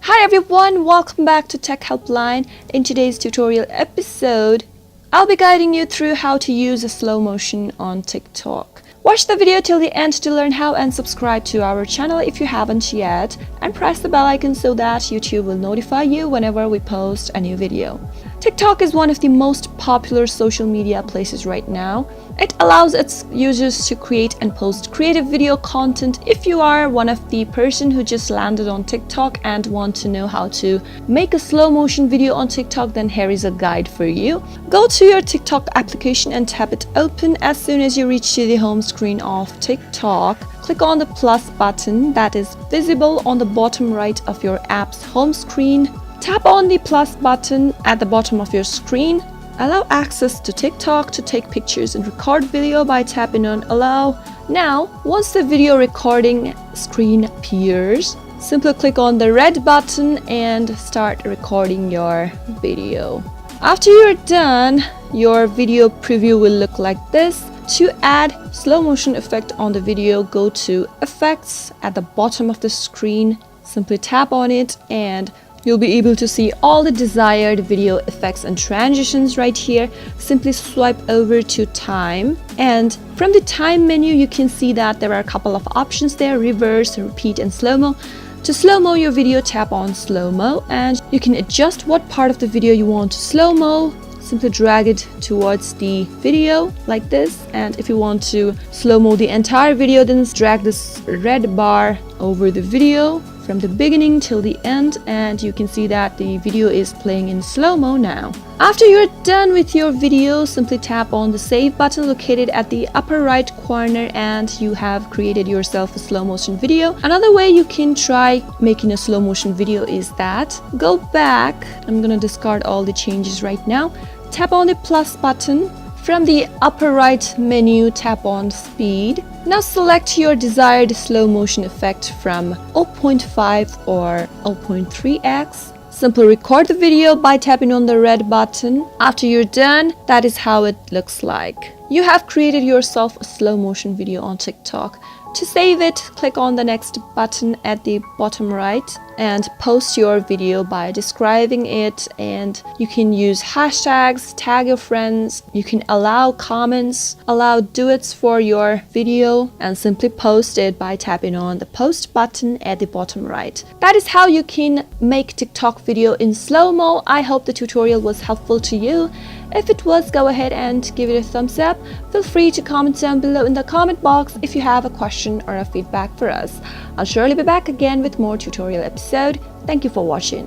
Hi everyone, welcome back to Tech Helpline. In today's tutorial episode, I'll be guiding you through how to use a slow motion on TikTok. Watch the video till the end to learn how and subscribe to our channel if you haven't yet, and press the bell icon so that YouTube will notify you whenever we post a new video. TikTok is one of the most popular social media places right now. It allows its users to create and post creative video content. If you are one of the person who just landed on TikTok and want to know how to make a slow motion video on TikTok, then here is a guide for you. Go to your TikTok application and tap it open. As soon as you reach to the home screen of TikTok, click on the plus button that is visible on the bottom right of your app's home screen. Tap on the plus button at the bottom of your screen. Allow access to TikTok to take pictures and record video by tapping on allow. Now, once the video recording screen appears, simply click on the red button and start recording your video. After you're done, your video preview will look like this. To add slow motion effect on the video, go to effects at the bottom of the screen. Simply tap on it and you'll be able to see all the desired video effects and transitions right here. Simply swipe over to time, and from the time menu you can see that there are a couple of options there: reverse, repeat and slow-mo. To slow-mo your video, tap on slow-mo and you can adjust what part of the video you want to slow-mo. Simply drag it towards the video like this, and if you want to slow-mo the entire video, then drag this red bar over the video from the beginning till the end, and you can see that the video is playing in slow-mo now. After you're done with your video, simply tap on the save button located at the upper right corner and you have created yourself a slow motion video. Another way you can try making a slow motion video is that go back. I'm gonna discard all the changes right now. Tap on the plus button. From the upper right menu, tap on speed. Now select your desired slow motion effect from 0.5 or 0.3x. Simply record the video by tapping on the red button. After you're done, that is how it looks like. You have created yourself a slow motion video on TikTok. To save it, click on the next button at the bottom right and post your video by describing it, and you can use hashtags, tag your friends, you can allow comments, allow duets for your video, and simply post it by tapping on the post button at the bottom right. That is how you can make TikTok video in slow-mo. I hope the tutorial was helpful to you. If it was, go ahead and give it a thumbs up. Feel free to comment down below in the comment box if you have a question or a feedback for us. I'll surely be back again with more tutorial episode. Thank you for watching.